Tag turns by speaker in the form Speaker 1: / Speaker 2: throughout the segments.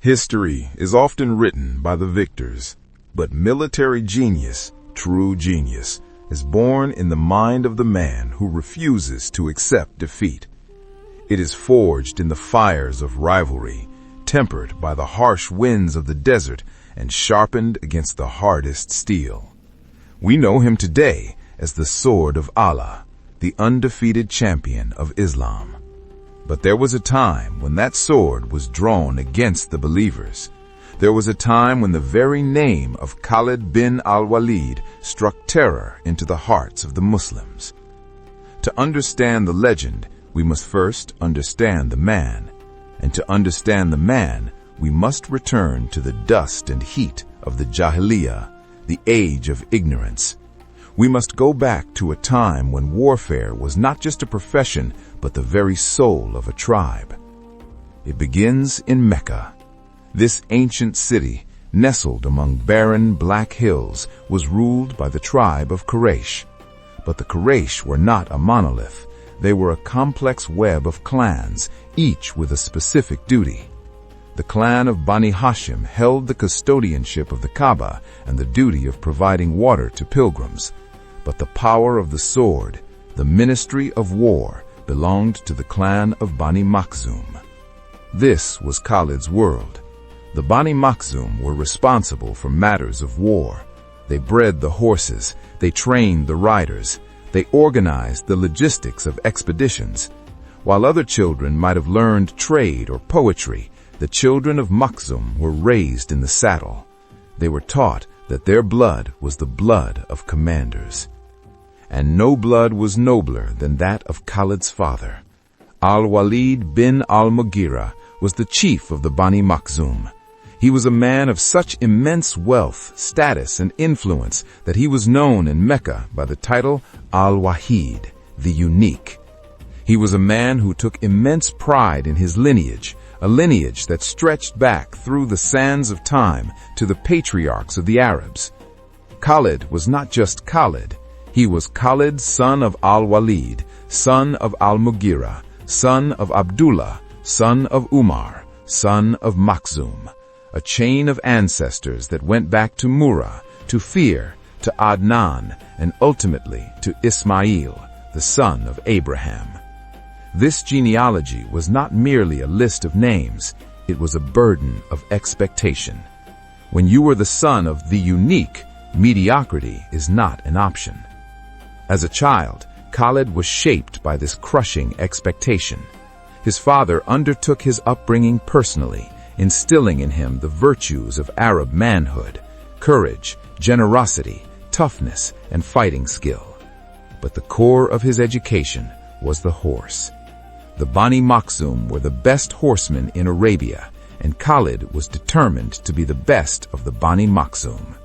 Speaker 1: History is often written by the victors, but military genius, true genius, is born in the mind of the man who refuses to accept defeat. It is forged in the fires of rivalry, tempered by the harsh winds of the desert and sharpened against the hardest steel. We know him today as the Sword of Allah, the undefeated champion of Islam. But there was a time when that sword was drawn against the believers. There was a time when the very name of Khalid bin Al-Waleed struck terror into the hearts of the Muslims. To understand the legend, we must first understand the man. And to understand the man, we must return to the dust and heat of the Jahiliyyah, the age of ignorance. We must go back to a time when warfare was not just a profession, but the very soul of a tribe. It begins in Mecca. This ancient city, nestled among barren black hills, was ruled by the tribe of Quraysh. But the Quraysh were not a monolith. They were a complex web of clans, each with a specific duty. The clan of Bani Hashim held the custodianship of the Kaaba and the duty of providing water to pilgrims. But the power of the sword, the ministry of war, belonged to the clan of Bani Makhzum. This was Khalid's world. The Bani Makhzum were responsible for matters of war. They bred the horses, they trained the riders, they organized the logistics of expeditions. While other children might have learned trade or poetry, the children of Makhzum were raised in the saddle. They were taught that their blood was the blood of commanders. And no blood was nobler than that of Khalid's father. Al-Walid bin Al-Mughira was the chief of the Bani Makhzum. He was a man of such immense wealth, status, and influence that he was known in Mecca by the title al-Wahid, the unique. He was a man who took immense pride in his lineage, a lineage that stretched back through the sands of time to the patriarchs of the Arabs. Khalid was not just Khalid. He was Khalid, son of al-Walid, son of al-Mughira, son of Abdullah, son of Umar, son of Makhzum, a chain of ancestors that went back to Murrah, to Fir, to Adnan, and ultimately to Ismail, the son of Abraham. This genealogy was not merely a list of names, it was a burden of expectation. When you were the son of the unique, mediocrity is not an option. As a child, Khalid was shaped by this crushing expectation. His father undertook his upbringing personally, instilling in him the virtues of Arab manhood, courage, generosity, toughness, and fighting skill. But the core of his education was the horse. The Bani Makhzum were the best horsemen in Arabia, and Khalid was determined to be the best of the Bani Makhzum.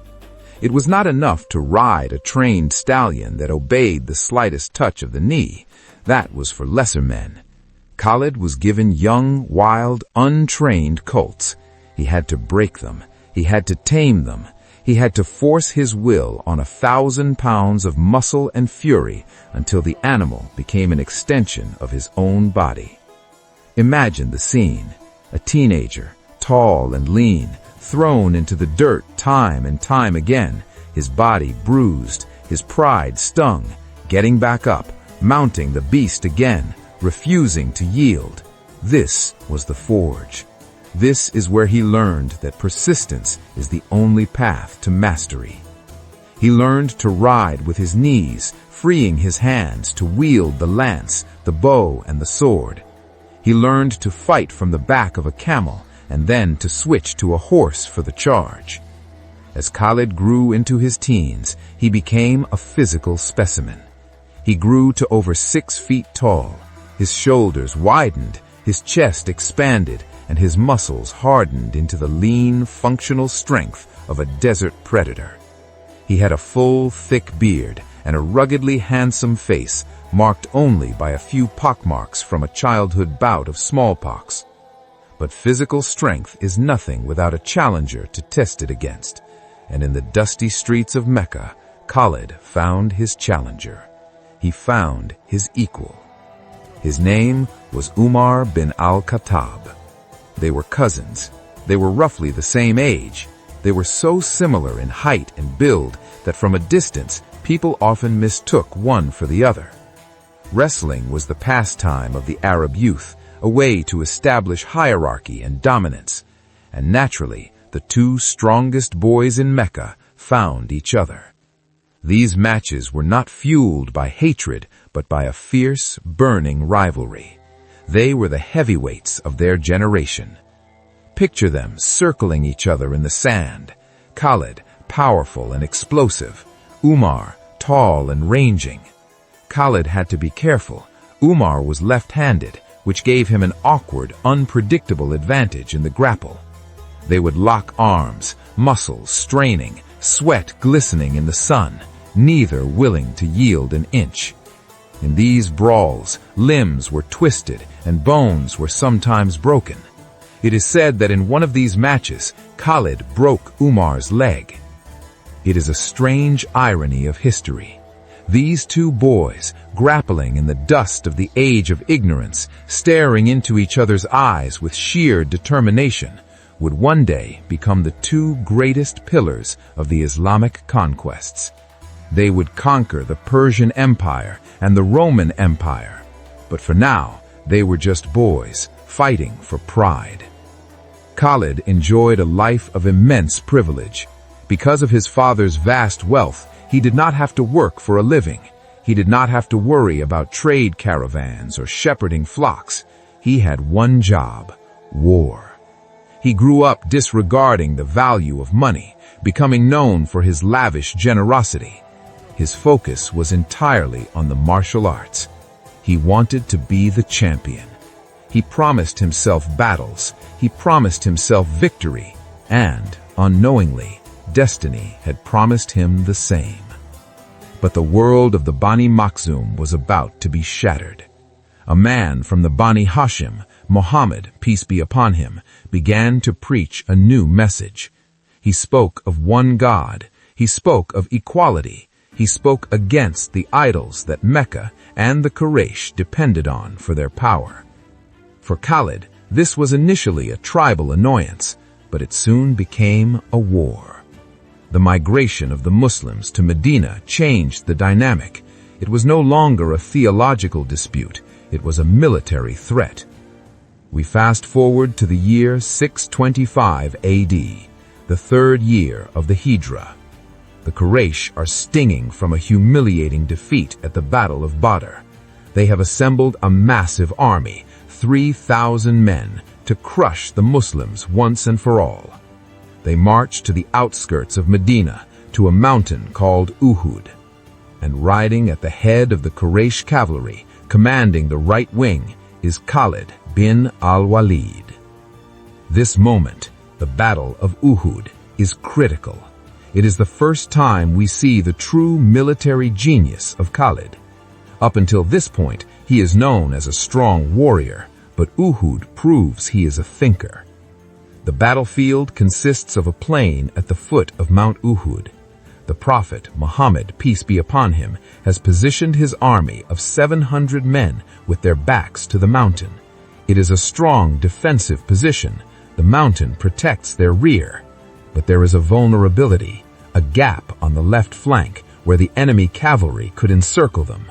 Speaker 1: It was not enough to ride a trained stallion that obeyed the slightest touch of the knee. That was for lesser men. Khalid was given young, wild, untrained colts. He had to break them. He had to tame them. He had to force his will on 1,000 pounds of muscle and fury until the animal became an extension of his own body. Imagine the scene. A teenager, tall and lean, thrown into the dirt time and time again, his body bruised, his pride stung, getting back up, mounting the beast again, refusing to yield. This was the forge. This is where he learned that persistence is the only path to mastery. He learned to ride with his knees, freeing his hands to wield the lance, the bow, and the sword. He learned to fight from the back of a camel, and then to switch to a horse for the charge. As Khalid grew into his teens, he became a physical specimen. He grew to over 6 feet tall. His shoulders widened, his chest expanded, and his muscles hardened into the lean, functional strength of a desert predator. He had a full, thick beard and a ruggedly handsome face, marked only by a few pockmarks from a childhood bout of smallpox. But physical strength is nothing without a challenger to test it against. And in the dusty streets of Mecca, Khalid found his challenger. He found his equal. His name was Umar bin Al-Khattab. They were cousins, They were roughly the same age. They were so similar in height and build that from a distance, people often mistook one for the other. Wrestling was the pastime of the Arab youth, a way to establish hierarchy and dominance. And naturally, the two strongest boys in Mecca found each other. These matches were not fueled by hatred, but by a fierce, burning rivalry. They were the heavyweights of their generation. Picture them circling each other in the sand. Khalid, powerful and explosive. Umar, tall and ranging. Khalid had to be careful. Umar was left-handed, which gave him an awkward, unpredictable advantage in the grapple. They would lock arms, muscles straining, sweat glistening in the sun, neither willing to yield an inch. In these brawls, limbs were twisted and bones were sometimes broken. It is said that in one of these matches, Khalid broke Umar's leg. It is a strange irony of history. These two boys, grappling in the dust of the age of ignorance, staring into each other's eyes with sheer determination, would one day become the two greatest pillars of the Islamic conquests. They would conquer the Persian Empire and the Roman Empire. But for now, they were just boys, fighting for pride. Khalid enjoyed a life of immense privilege. Because of his father's vast wealth, he did not have to work for a living. He did not have to worry about trade caravans or shepherding flocks. He had one job: war. He grew up disregarding the value of money, becoming known for his lavish generosity. His focus was entirely on the martial arts. He wanted to be the champion. He promised himself battles. He promised himself victory. And, unknowingly, destiny had promised him the same. But the world of the Bani Makhzum was about to be shattered. A man from the Bani Hashim, Muhammad, peace be upon him, began to preach a new message. He spoke of one God. He spoke of equality. He spoke against the idols that Mecca and the Quraysh depended on for their power. For Khalid, this was initially a tribal annoyance, but it soon became a war. The migration of the Muslims to Medina changed the dynamic. It was no longer a theological dispute. It was a military threat. We fast forward to the year 625 AD, the third year of the Hijrah. The Quraysh are stinging from a humiliating defeat at the Battle of Badr. They have assembled a massive army, 3,000 men, to crush the Muslims once and for all. They march to the outskirts of Medina, to a mountain called Uhud. And riding at the head of the Quraysh cavalry, commanding the right wing, is Khalid bin Al-Waleed. This moment, the Battle of Uhud, is critical. It is the first time we see the true military genius of Khalid. Up until this point, he is known as a strong warrior, but Uhud proves he is a thinker. The battlefield consists of a plain at the foot of Mount Uhud. The Prophet, Muhammad, peace be upon him, has positioned his army of 700 men with their backs to the mountain. It is a strong defensive position. The mountain protects their rear. But there is a vulnerability, a gap on the left flank where the enemy cavalry could encircle them.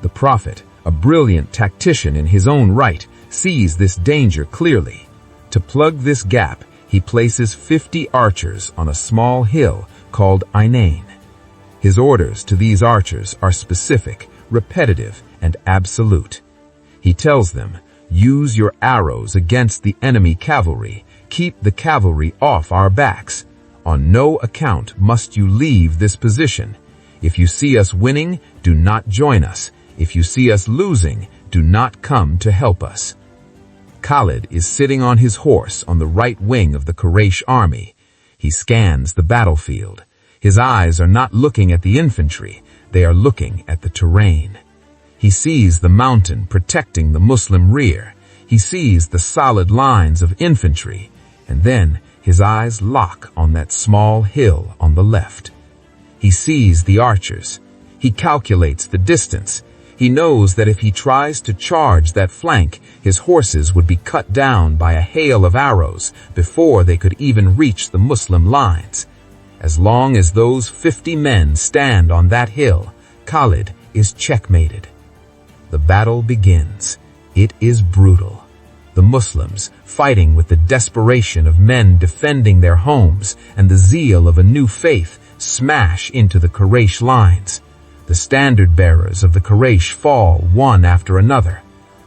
Speaker 1: The Prophet, a brilliant tactician in his own right, sees this danger clearly. To plug this gap, he places 50 archers on a small hill called Ainain. His orders to these archers are specific, repetitive, and absolute. He tells them, "Use your arrows against the enemy cavalry. Keep the cavalry off our backs. On no account must you leave this position. If you see us winning, do not join us. If you see us losing, do not come to help us." Khalid is sitting on his horse on the right wing of the Quraysh army. He scans the battlefield. His eyes are not looking at the infantry. They are looking at the terrain. He sees the mountain protecting the Muslim rear. He sees the solid lines of infantry. And then his eyes lock on that small hill on the left. He sees the archers. He calculates the distance.
Speaker 2: He knows that if he tries to charge that flank, his horses would be cut down by a hail of arrows before they could even reach the Muslim lines. As long as those 50 men stand on that hill, Khalid is checkmated. The battle begins. It is brutal. The Muslims, fighting with the desperation of men defending their homes and the zeal of a new faith, smash into the Quraysh lines. The standard bearers of the Quraysh fall one after another.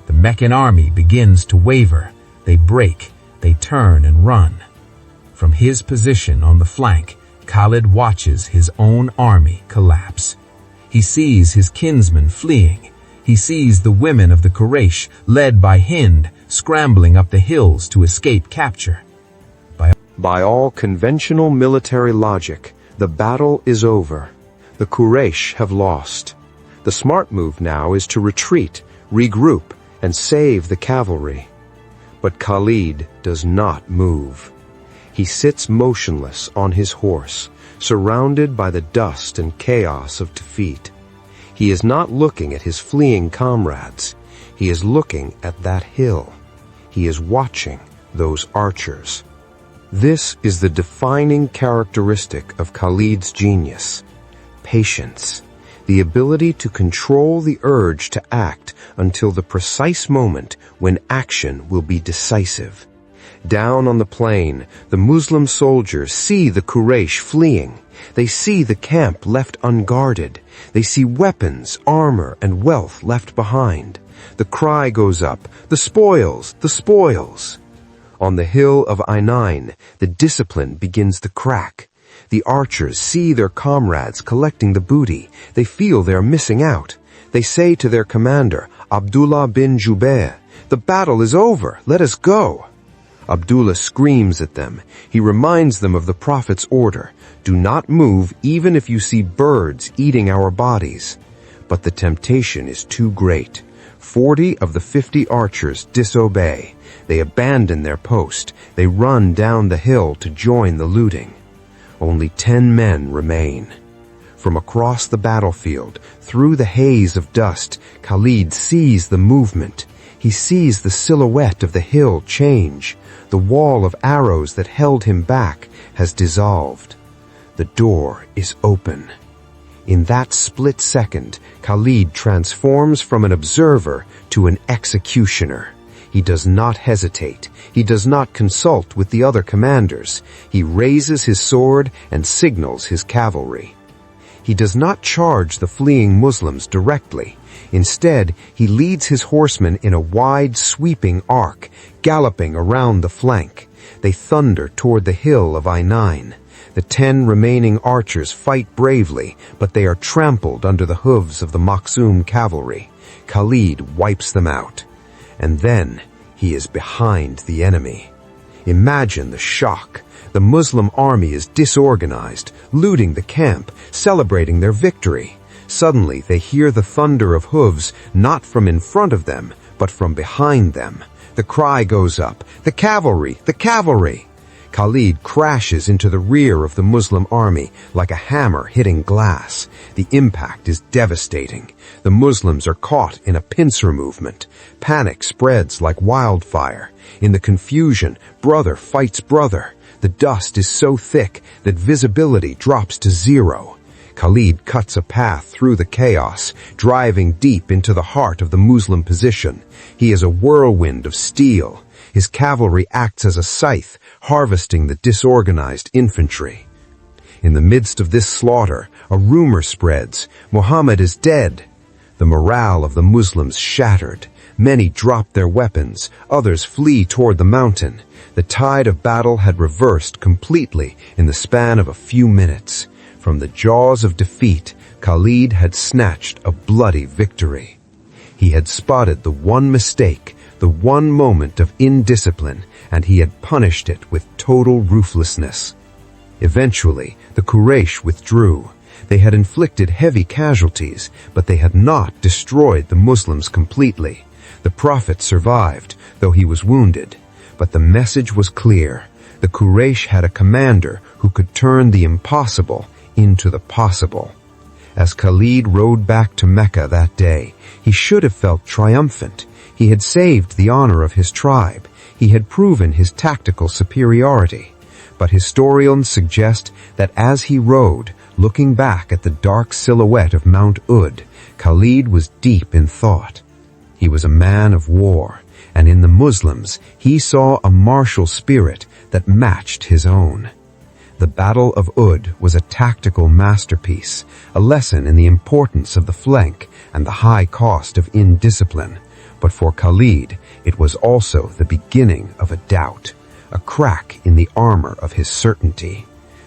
Speaker 2: The Meccan army begins to waver. They break, they turn and run. From his position on the flank, Khalid watches his own army collapse. He sees his kinsmen fleeing. He sees the women of the Quraysh, led by Hind, scrambling up the hills to escape capture.
Speaker 3: By all conventional military logic, the battle is over. The Quraysh have lost. The smart move now is to retreat, regroup, and save the cavalry. But Khalid does not move. He sits motionless on his horse, surrounded by the dust and chaos of defeat. He is not looking at his fleeing comrades. He is looking at that hill. He is watching those archers. This is the defining characteristic of Khalid's genius. Patience. The ability to control the urge to act until the precise moment when action will be decisive. Down on the plain, the Muslim soldiers see the Quraysh fleeing. They see the camp left unguarded. They see weapons, armor, and wealth left behind. The cry goes up, "The spoils! The spoils!" On the hill of Ainain, the discipline begins to crack. The archers see their comrades collecting the booty. They feel they are missing out. They say to their commander, Abdullah bin Jubair, "The battle is over. Let us go." Abdullah screams at them. He reminds them of the Prophet's order, "Do not move even if you see birds eating our bodies." But the temptation is too great. 40 of the 50 archers disobey. They abandon their post. They run down the hill to join the looting. Only 10 men remain. From across the battlefield, through the haze of dust, Khalid sees the movement. He sees the silhouette of the hill change. The wall of arrows that held him back has dissolved. The door is open. In that split second, Khalid transforms from an observer to an executioner. He does not hesitate. He does not consult with the other commanders. He raises his sword and signals his cavalry. He does not charge the fleeing Muslims directly. Instead, he leads his horsemen in a wide, sweeping arc, galloping around the flank. They thunder toward the hill of Ainain. The 10 remaining archers fight bravely, but they are trampled under the hooves of the Makhzum cavalry. Khalid wipes them out. And then he is behind the enemy. Imagine the shock. The Muslim army is disorganized, looting the camp, celebrating their victory. Suddenly they hear the thunder of hooves, not from in front of them, but from behind them. The cry goes up, "The cavalry! The cavalry!" Khalid crashes into the rear of the Muslim army like a hammer hitting glass. The impact is devastating. The Muslims are caught in a pincer movement. Panic spreads like wildfire. In the confusion, brother fights brother. The dust is so thick that visibility drops to zero. Khalid cuts a path through the chaos, driving deep into the heart of the Muslim position. He is a whirlwind of steel. His cavalry acts as a scythe, harvesting the disorganized infantry. In the midst of this slaughter, a rumor spreads. Muhammad is dead. The morale of the Muslims shattered. Many drop their weapons. Others flee toward the mountain. The tide of battle had reversed completely in the span of a few minutes. From the jaws of defeat, Khalid had snatched a bloody victory. He had spotted the one mistake, the one moment of indiscipline, and he had punished it with total ruthlessness. Eventually, the Quraysh withdrew. They had inflicted heavy casualties, but they had not destroyed the Muslims completely. The Prophet survived, though he was wounded. But the message was clear. The Quraysh had a commander who could turn the impossible into the possible. As Khalid rode back to Mecca that day, he should have felt triumphant. He had saved the honor of his tribe. He had proven his tactical superiority. But historians suggest that as he rode, looking back at the dark silhouette of Mount Uhud, Khalid was deep in thought. He was a man of war, and in the Muslims he saw a martial spirit that matched his own. The Battle of Uhud was a tactical masterpiece, a lesson in the importance of the flank and the high cost of indiscipline. But for Khalid, it was also the beginning of a doubt, a crack in the armor of his certainty.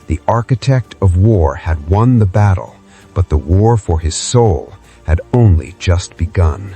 Speaker 3: The architect of war had won the battle, but the war for his soul had only just begun.